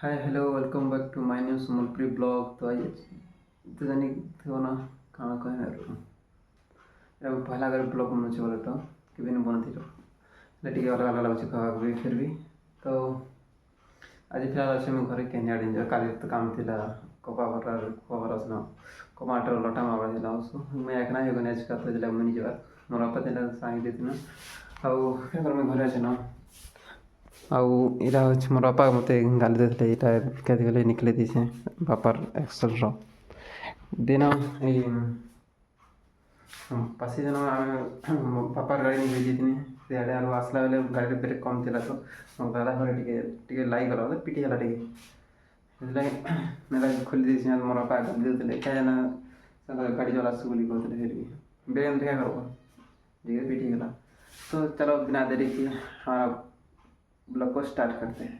Hi hello welcome back to my new Sambalpuri blog. तो आज तो जानी थे ना खाना कहे एटा पहला अगर ब्लॉग बनुचे बोले तो केबे न बनती तो टिके अलग अलग लाଗୁଛି ଖାଇବାକୁ ବି फिर भी तो आज फिलहाल अच्छे मैं घरे केनिया डेंजर काली तो काम थिला कपा भरा खबर असना टमाटर लटा मारा दिला उसको मैं एक ना हे गने आज का तो दिला मनी जवार मोर अपा दिला सांग देतिना ଆଉ फिर मैं घरे अछि ना ଆଉ ଏଇଟା ହେଉଛି ମୋର ବାପା ମୋତେ ଗାଲି ଦେଇଥିଲେ ଏଇଟା କେତେ ଗଲେ ନିକଲି ଦେଇଛେ ବାପାର ଏକ୍ସେଲ୍ର ଦିନ ଏଇ ପାଶି ଦିନ ଆମେ ମୋ ବାପାର ଗାଡ଼ି ନେଇ ଯାଇଥିନି ସିଆଡ଼େ ଆରୁ ଆସିଲା ବେଲେ ଗାଡ଼ିରେ ବ୍ରେକ୍ କମ୍ ଥିଲା ତ ମୋ ଦାଦା ଘରେ ଟିକେ ଟିକେ ଲାଗିଗଲା ବୋଲେ ପିଟି ହେଲା ଟିକେ ସେଥିଲାଗି ନେଲା ଖୋଲି ଦେଇଛି ମୋର ବାପା ଗାଲି ଦେଉଥିଲେ କାହିଁକିନା ଗାଡ଼ି ଚଲାସୁ ବୋଲି କହୁଥିଲେ ଫିର୍ ବି ବେଗ୍ ଦେଖା କରିବ ଟିକେ ପିଟି ହେଇଗଲା ତ ଚାଲ ବିନା ଦେରି କି ब्लॉग को स्टार्ट करते हैं।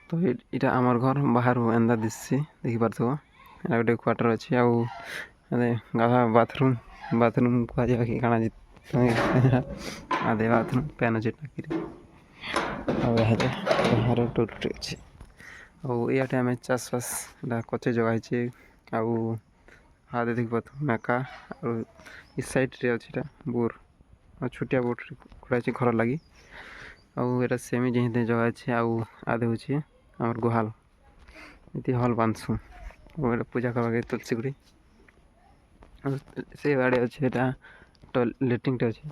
तो इटा आमर घर बाहर एंदा दिसी देखी पारथो एटा गोटे क्वार्टर अच्छी आउ गाधा बाथरूम बाथरूम कह कि काଣା आधे बाथरूम पैन अच्छे टाँकी बाहर टोटे अच्छे आटे आम चाष बास कचे जगह है आउ हाथ देखी पाथ मेका इस साइड रे अच्छी बोर छोटिया बोट खड़ा घर लगी आउ सेमी जी जगह अच्छे आधे हूँ आम गुहाल ये हल बांधसु पूजा करवा तुलसी गुड़ी से आड़े अच्छे लेट्रिन टे अच्छे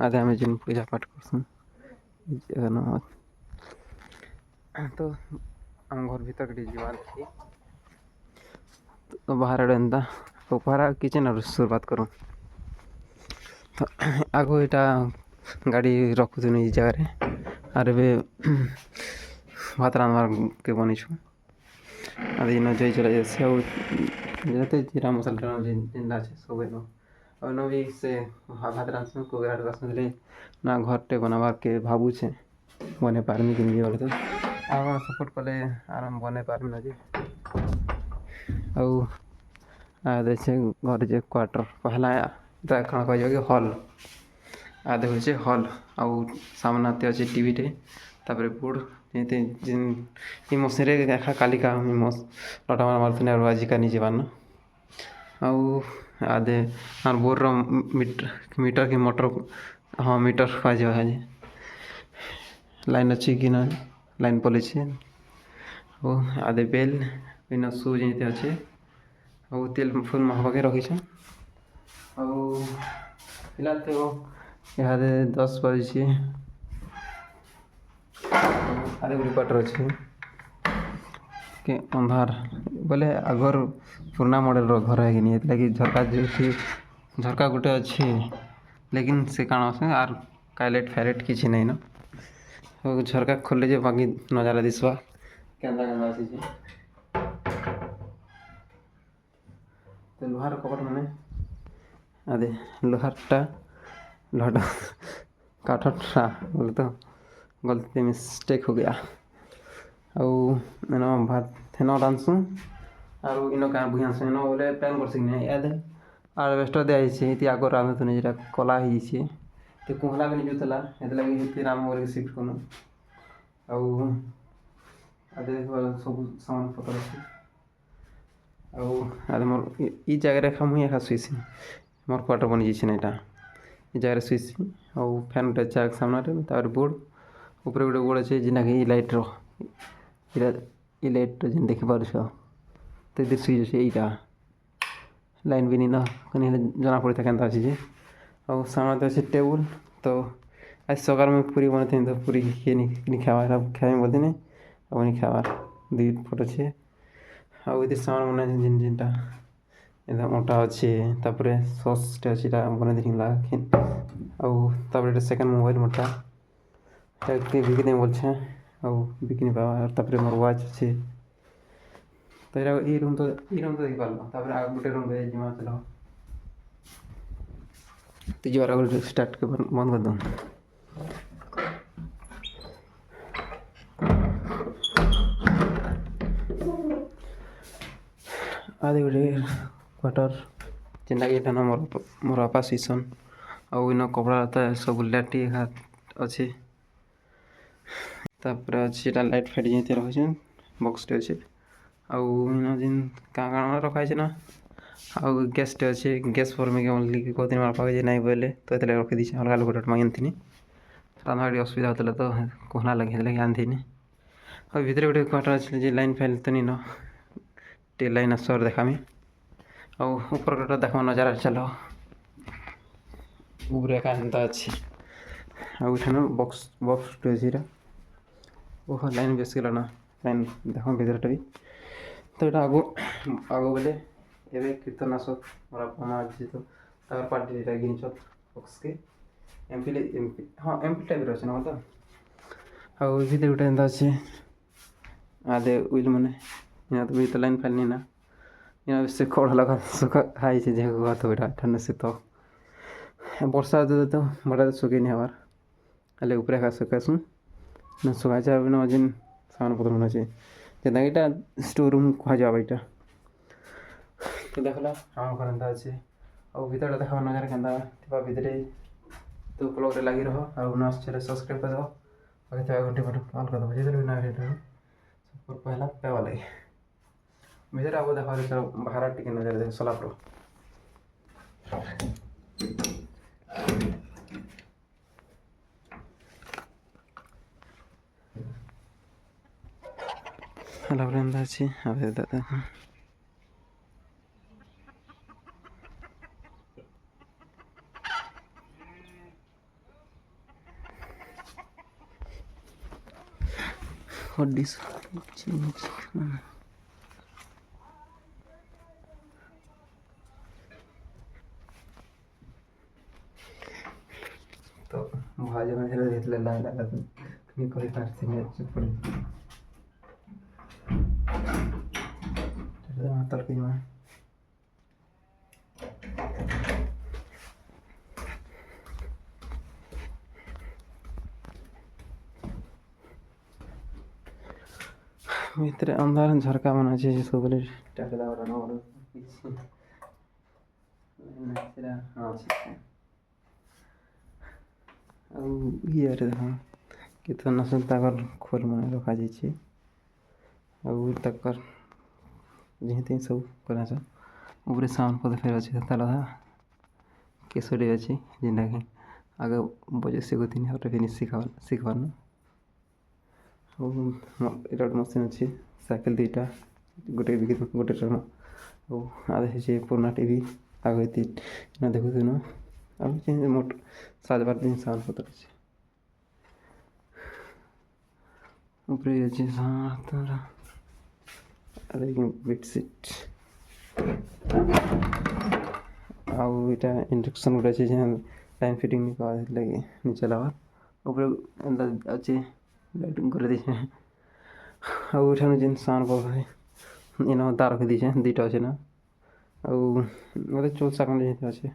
आधे आम जिन पूजा पाठ करसु तो आम घर भीतर जीवार तो बाहर आड़े एंता तो पहरा किचन और शुरुआत करूँ तो आगो यहाँ गाड़ी रखुन ये जगार आर ए भात रांधवार के बनीछु आदि इन जई चला जाते जीरा मसाला जिंदा अच्छे सब इन भी से भात रांधसु कोगराट बसले ना घरटे बनाबार के भावुचे बने पारमी कि नहीं बोले तो आप सपोर्ट कले आराम बने पारमी ना जी आदे घर जे क्वार्टर पहला कण कह हल आधे हूँ हल आउ सामने अच्छे टीवी टे तापर बोर्ड ये मशीन देखा कालिका लटा मार मारुन आज का नहीं जान आउ आधे आम बोर मीटर कि मोटर हाँ मीटर आज लाइन अच्छी कि ना लाइन पलैसे आधे बेल इन शू जी अच्छे आउ तेल फुल महबाके रखीछ फिलहाल तो यहाँ 10 बजे आधे गोटे क्वार्टर अच्छे के अंधार बोले आगर पुराना मॉडल घर है कि नहीं लगे झरका जो झरका गोटे अच्छे लेकिन से काण आर कालेट फैलेट किसी नहीं ना झरका खोले जे बाकी नजारा दिसवा केंदा केंदा आसी तो लोहार कपट मैंने आदे लोहारटा लटा काठटा बोले तो गलती मिस्टेक हो गया आउ भात थेन रांधसु आर इन क्या बुझे आसु इन बोले प्लान कर याद आरबेस्टर दिखाई आग रांधुन जो कला हो तो कुहला भी नहीं जुतला ये राम कर सिफ्ट कनु आदे सब सामान पतर अच्छे आदे मोर ई जगह खा मुझे एका शुसी मोर क्वार्टर बनी जाइए ना ये जगह शुसी आउ फैन गोटे चाक सामने बोर्ड ऊपर गोटे बोर्ड अच्छे जिना कि लाइट्र ये लाइट जेन देखिपार तो ये सुइच अच्छे यहाँ लाइन भी नहीं ना कहीं जना पड़ता क्या अच्छे और सामने तो अच्छे टेबुल तो आज सकाल में पूरी बने थे तो पूरी किए नहीं खावा खाए बोलते नहीं अब नहीं खावार 2 फुट अच्छे आउ ये सामान बना जिन जिनटा एकदम मोटा अच्छे तापर सस टे अच्छे बना देखला आउ सेकेंड मोबाइल मोटा बिकने बोलछे आउ बिकनी पावा तापर मोर वाच अच्छे तो ये रूम तो देख पारल तापर आ गोटे रूम रे जिमा चलो तो जो आगे स्टार्ट के बंद कर दूँ आधे गोटे क्वार्टर जेनटा कि मोर बापा सीसन आउ इन कपड़ा लता सब लाटी अच्छे तापर अच्छे लाइट फाइट जमी रखे बक्सटे अच्छे आउ जिन काण रखाई ना आउ गैसटे अच्छे गैस पर मैं ओनली कहते मार पाके नहीं बोले तो ये रखी दीचे अलग लोग मांगी राधा असुविधा होता तो कहना लगे आनी और भितर गोटे क्वार्टर अच्छे लाइन फाइन तो नीन टे लाइन आसर देखामी और ऊपर कटा देखा नजारा चलो ऊपर का अच्छे आठ बक्स बक्स अच्छे ओह लाइन बेस गला ना लाइन देख भीतर भी तो ये आगो आगो बोले ये कीर्तन आस मोर मामा अच्छे तो पार्टी गिन बक्स के एमपी हाँ एमपी टाइप अच्छे ना तो आउ भीतर गोटे एंता अच्छे आधे उइल मैंने यहाँ तो भी तो लाइन फाइन नहीं ना यहाँ से कड़ लगा सुखा खाई से जगह हुआ तो बेटा ठंड से तो वर्षा तो बड़ा सुखी नहीं हमार अले ऊपर खा सुखासु न सुखा चाहे बिना जिन सामान पत्र होना चाहिए जितना यहाँ स्टोर रूम कह जावा यहाँ तो देखला आम घर एंता अच्छे और भीतर देखा नजर के भीतर तो ब्लॉग लगी रहो और नर्स चैनल सब्सक्राइब कर दो आगे घंटे ऑन कर दो जिधर भी ना सब पहला पेवा लगे भीतर आगो देखा बाहर टिके नजर देख सलापुर सलापुर एंता अच्छे अबे दादा What this change? तो भाजी में हेलो घेतले लाइन लगा तो मी कही पारते नहीं चुप पड़े तेरे मातर की मां मित्र अंधार झरका बना चाहिए सब बोले टाके दावरा ना और नेचरा हां ये देखा कितना ताकर खोल मन रखा जाइए और तकर जेहते सब करा ऊपर साउंड पद फेर अच्छे ताला केसरी अच्छे जेनटा कि आगे बजे सिखुनी और फिर शिखबार गोटे मशीन अच्छे साइकेल दुईटा गोटे गोटे टर्म और आधे पुराना टीवी आगे तीन देखु न अब मोट साजबार दिन साउंड पत्र अच्छे ऊपर अच्छे बेडसीट आउ यहाँ इंडक्शन गोटे अच्छे जहाँ लाइन फिटिंग लगे नीचे लगा ऊपर अच्छे लाइटिंग कर दी आठ जिन साउंड पत्र इन तार रखी दीचे दुईटा अच्छे ना आते चोल शाक अच्छे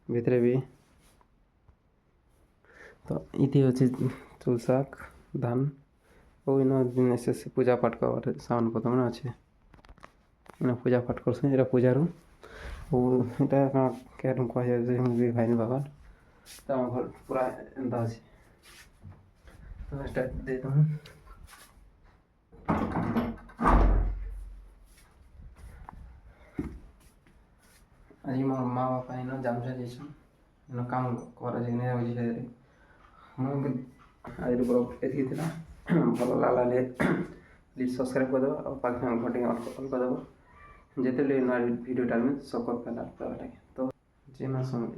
भितर भी तो ये अच्छे चोल शाक धान और इन से पूजा पाठ कर साउंड पत्र मैंने अच्छे इन पूजा पाठ कर पूजा रूम और यहाँ क्या रूम कह भाई बाबा तो घर पूरा एंता अच्छे तो स्टार्ट दे दूँ आज मोर माँ बापा इन जामसा जाइन काम कर आज ब्लॉग ये भल लगा प्लीज सब्सक्राइब करदेव और पाखे घंटे ऑन करदेव जिते नुआ वीडियो डालमें सब पहला तो जे माँ समझ